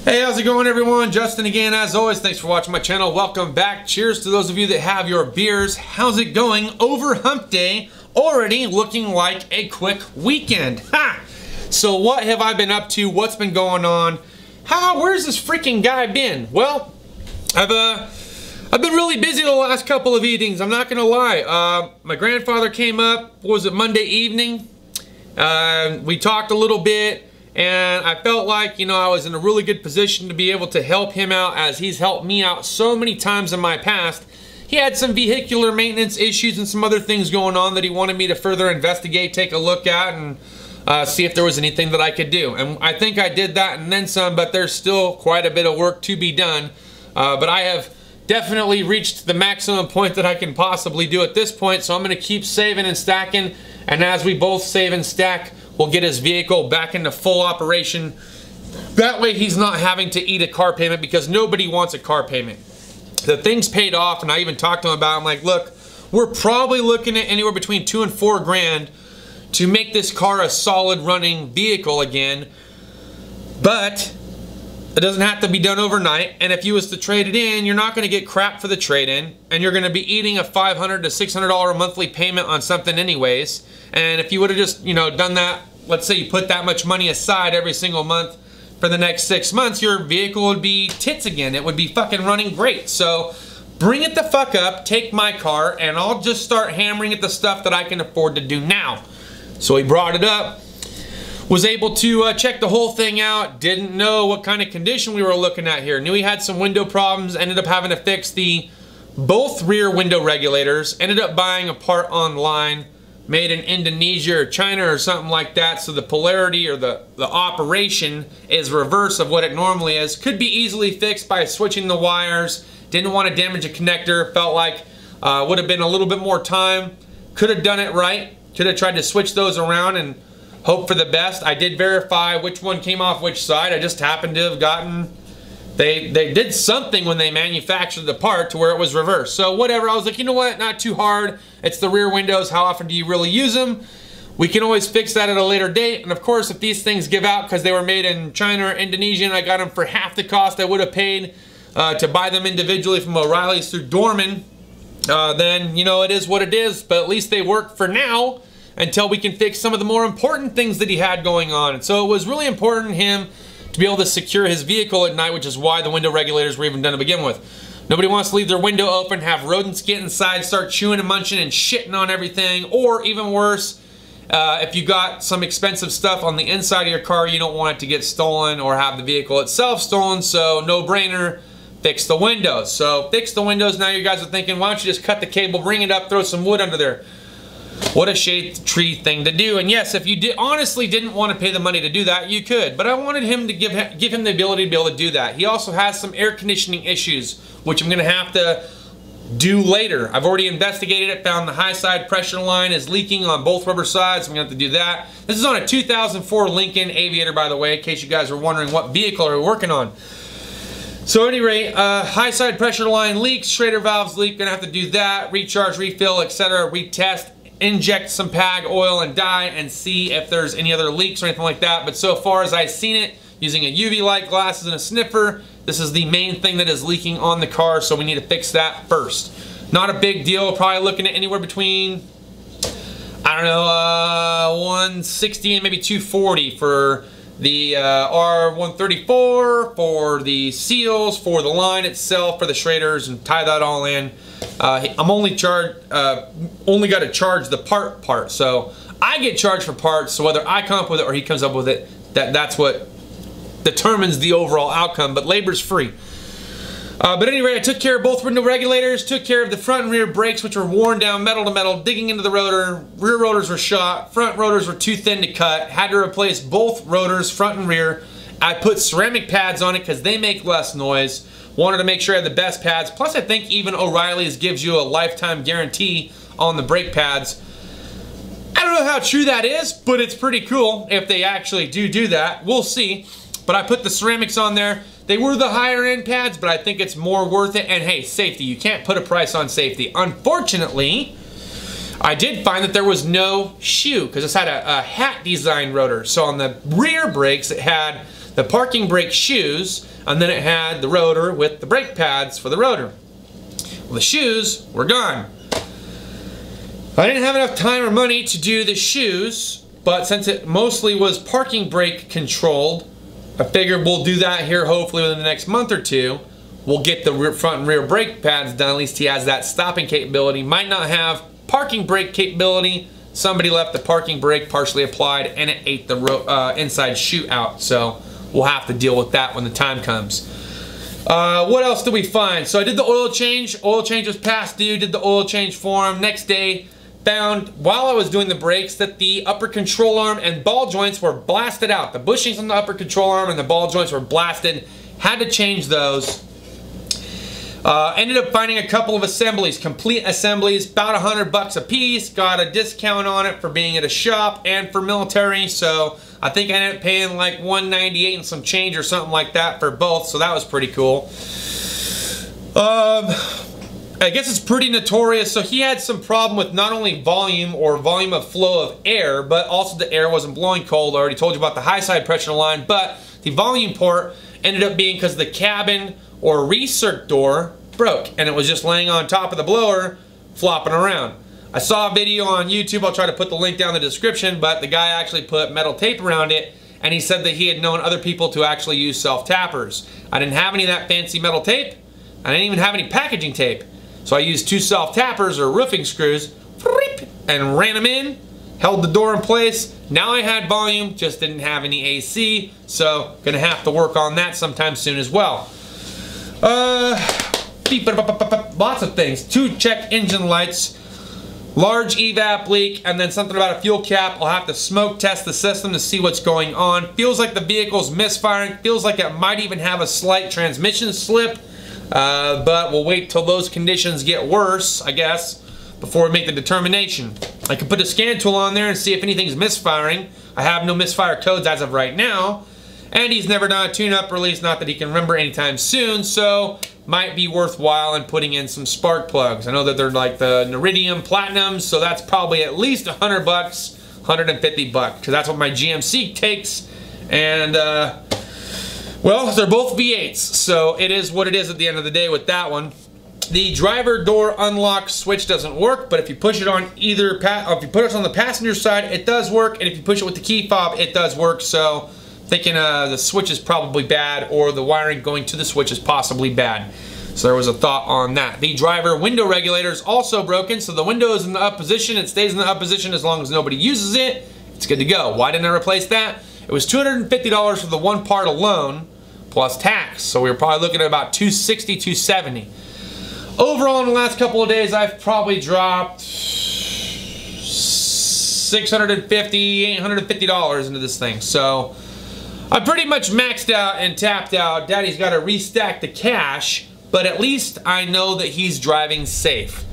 Hey, how's it going, everyone? Justin again, as always. Thanks for watching my channel. Welcome back. Cheers to those of you that have your beers. How's it going over hump day? Already looking like a quick weekend. Ha! So what have I been up to? What's been going on? Where's this freaking guy been? Well, I've been really busy the last couple of evenings. I'm not gonna lie. My grandfather came up. What was it, Monday evening? We talked a little bit. And I felt like, I was in a really good position to be able to help him out, as he's helped me out so many times in my past. He had some vehicular maintenance issues and some other things going on that he wanted me to further investigate, take a look at, and see if there was anything that I could do. And I think I did that and then some, but there's still quite a bit of work to be done. But I have definitely reached the maximum point that I can possibly do at this point, so I'm going to keep saving and stacking. And as we both save and stack, we'll get his vehicle back into full operation. That way he's not having to eat a car payment, because nobody wants a car payment. The thing's paid off, and I even talked to him about it. I'm like, look, we're probably looking at anywhere between $2,000 and $4,000 to make this car a solid running vehicle again. But it doesn't have to be done overnight, and if you was to trade it in, you're not going to get crap for the trade-in, and you're going to be eating a $500 to $600 monthly payment on something anyways. And if you would have just, done that, let's say you put that much money aside every single month for the next 6 months, your vehicle would be tits again. It would be fucking running great. So bring it the fuck up, take my car, and I'll just start hammering at the stuff that I can afford to do now. So he brought it up, was able to check the whole thing out, didn't know what kind of condition we were looking at here. Knew he had some window problems, ended up having to fix both rear window regulators, ended up buying a part online, made in Indonesia or China or something like that, so the polarity or the operation is reverse of what it normally is. Could be easily fixed by switching the wires. Didn't want to damage a connector. Felt like would have been a little bit more time. Could have done it right. Could have tried to switch those around and hope for the best. I did verify which one came off which side. I just happened to have gotten, they did something when they manufactured the part to where it was reversed. So whatever, I was like, you know what, not too hard. It's the rear windows. How often do you really use them? We can always fix that at a later date. And of course, if these things give out because they were made in China or Indonesia and I got them for half the cost I would have paid to buy them individually from O'Reilly's through Dorman, then, it is what it is. But at least they work for now until we can fix some of the more important things that he had going on. And so it was really important to him to be able to secure his vehicle at night, which is why the window regulators were even done to begin with. Nobody wants to leave their window open, have rodents get inside, start chewing and munching and shitting on everything, or even worse, if you got some expensive stuff on the inside of your car, you don't want it to get stolen or have the vehicle itself stolen. So no brainer, fix the windows. So fix the windows. Now you guys are thinking, why don't you just cut the cable, bring it up, throw some wood under there? What a shade tree thing to do. And yes, if you honestly didn't want to pay the money to do that, you could. But I wanted him to give him the ability to be able to do that. He also has some air conditioning issues, which I'm going to have to do later. I've already investigated it, found the high side pressure line is leaking on both rubber sides. I'm going to have to do that. This is on a 2004 Lincoln Aviator, by the way, in case you guys are wondering what vehicle are we working on. So at any rate, high side pressure line leaks, Schrader valves leak, going to have to do that, recharge, refill, etc., retest, inject some PAG oil and dye and see if there's any other leaks or anything like that. But so far as I've seen it, using a UV light, glasses, and a sniffer, this is the main thing that is leaking on the car, so we need to fix that first. Not a big deal, probably looking at anywhere between, I don't know, 160 and maybe 240 for the R134, for the seals, for the line itself, for the Schraders, and tie that all in. I'm only got to charge the part, so I get charged for parts. So whether I come up with it or he comes up with it, that's what determines the overall outcome. But labor's free. But anyway, I took care of both window regulators, took care of the front and rear brakes, which were worn down metal to metal, digging into the rotor. Rear rotors were shot, front rotors were too thin to cut. Had to replace both rotors, front and rear. I put ceramic pads on it because they make less noise. Wanted to make sure I had the best pads. Plus, I think even O'Reilly's gives you a lifetime guarantee on the brake pads. I don't know how true that is, but it's pretty cool if they actually do that. We'll see. But I put the ceramics on there. They were the higher end pads, but I think it's more worth it. And hey, safety. You can't put a price on safety. Unfortunately, I did find that there was no shoe because this had a hat design rotor. So on the rear brakes, it had the parking brake shoes, and then it had the rotor with the brake pads for the rotor. Well, the shoes were gone. I didn't have enough time or money to do the shoes, but since it mostly was parking brake controlled, I figured we'll do that here hopefully within the next month or two. We'll get the front and rear brake pads done. At least he has that stopping capability. Might not have parking brake capability. Somebody left the parking brake partially applied and it ate the inside chute out. So we'll have to deal with that when the time comes. What else did we find? So I did the oil change. Oil change was past due. Did the oil change for him. Next day, found while I was doing the brakes that the upper control arm and ball joints were blasted out. The bushings on the upper control arm and the ball joints were blasted. Had to change those. Ended up finding a couple of assemblies, complete assemblies, about $100 a piece. Got a discount on it for being at a shop and for military, so I think I ended up paying like $198 and some change or something like that for both, so that was pretty cool. I guess it's pretty notorious. So he had some problem with not only volume or volume of flow of air, but also the air wasn't blowing cold. I already told you about the high side pressure line, but the volume port ended up being because the cabin or recirc door broke and it was just laying on top of the blower flopping around. I saw a video on YouTube. I'll try to put the link down in the description, but the guy actually put metal tape around it and he said that he had known other people to actually use self-tappers. I didn't have any of that fancy metal tape. I didn't even have any packaging tape. So I used 2 self-tappers or roofing screws and ran them in, held the door in place. Now I had volume, just didn't have any AC, so gonna have to work on that sometime soon as well. Lots of things. 2 check engine lights, large evap leak, and then something about a fuel cap. I'll have to smoke test the system to see what's going on. Feels like the vehicle's misfiring. Feels like it might even have a slight transmission slip. But we'll wait till those conditions get worse, I guess, before we make the determination. I can put a scan tool on there and see if anything's misfiring. I have no misfire codes as of right now. And he's never done a tune-up release, not that he can remember anytime soon, so might be worthwhile in putting in some spark plugs. I know that they're like the Neridium Platinum, so that's probably at least $100, $150, because that's what my GMC takes. And well, they're both V8s, so it is what it is at the end of the day with that one. The driver door unlock switch doesn't work, but if you push it on either if you put it on the passenger side, it does work, and if you push it with the key fob, it does work. So thinking the switch is probably bad, or the wiring going to the switch is possibly bad. So there was a thought on that. The driver window regulator is also broken, so the window is in the up position. It stays in the up position as long as nobody uses it. It's good to go. Why didn't I replace that? It was $250 for the one part alone, plus tax. So we were probably looking at about $260, $270. Overall, in the last couple of days, I've probably dropped $650, $850 into this thing. So I'm pretty much maxed out and tapped out. Daddy's got to restack the cash, but at least I know that he's driving safe.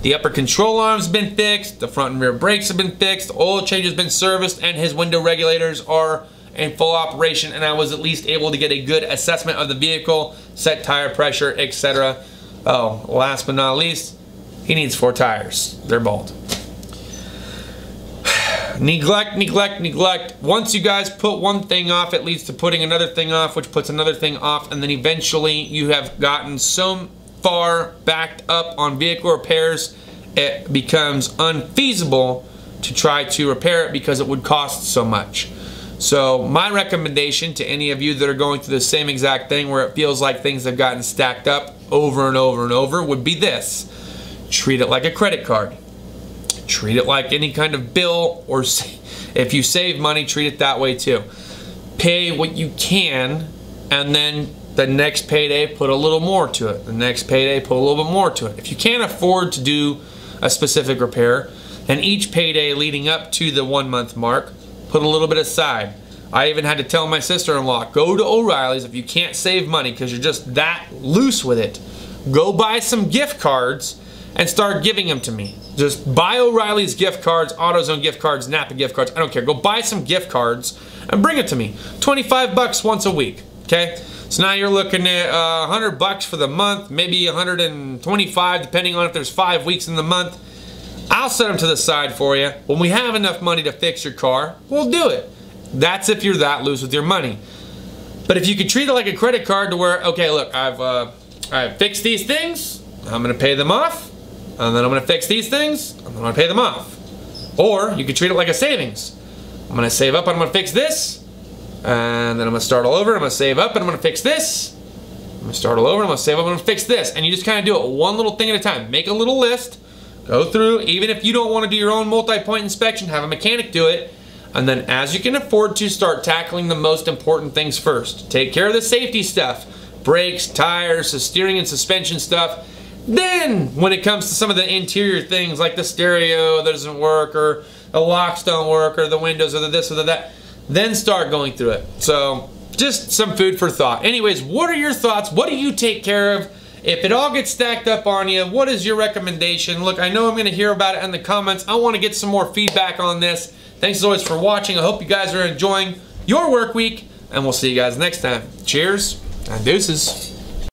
The upper control arm's been fixed, the front and rear brakes have been fixed, the oil change has been serviced, and his window regulators are in full operation, and I was at least able to get a good assessment of the vehicle, set tire pressure, etc. Oh, last but not least, he needs 4 tires. They're bald. Neglect, neglect, neglect. Once you guys put one thing off, it leads to putting another thing off, which puts another thing off, and then eventually you have gotten so far backed up on vehicle repairs, it becomes unfeasible to try to repair it because it would cost so much. So my recommendation to any of you that are going through the same exact thing where it feels like things have gotten stacked up over and over and over would be this. Treat it like a credit card. Treat it like any kind of bill, or if you save money, treat it that way too. Pay what you can, and then the next payday put a little more to it. The next payday put a little bit more to it. If you can't afford to do a specific repair, then each payday leading up to the 1 month mark, put a little bit aside. I even had to tell my sister-in-law, go to O'Reilly's if you can't save money because you're just that loose with it. Go buy some gift cards and start giving them to me. Just buy O'Reilly's gift cards, AutoZone gift cards, Napa gift cards, I don't care. Go buy some gift cards and bring it to me. 25 bucks once a week, okay? So now you're looking at 100 bucks for the month, maybe 125 depending on if there's 5 weeks in the month. I'll set them to the side for you. When we have enough money to fix your car, we'll do it. That's if you're that loose with your money. But if you could treat it like a credit card to where, okay, look, I've fixed these things, I'm gonna pay them off, and then I'm gonna fix these things, and then I'm gonna pay them off. Or you could treat it like a savings. I'm gonna save up and I'm gonna fix this, and then I'm gonna start all over, I'm gonna save up and I'm gonna fix this, I'm gonna start all over, I'm gonna save up and I'm gonna fix this. And you just kind of do it one little thing at a time. Make a little list, go through, even if you don't want to do your own multi-point inspection, have a mechanic do it, and then as you can afford to, start tackling the most important things first. Take care of the safety stuff, brakes, tires, the steering and suspension stuff. Then, when it comes to some of the interior things like the stereo that doesn't work, or the locks don't work, or the windows, or the this or the that, then start going through it. So, just some food for thought. Anyways, what are your thoughts? What do you take care of? If it all gets stacked up on you, what is your recommendation? Look, I know I'm going to hear about it in the comments. I want to get some more feedback on this. Thanks as always for watching. I hope you guys are enjoying your work week, and we'll see you guys next time. Cheers and deuces.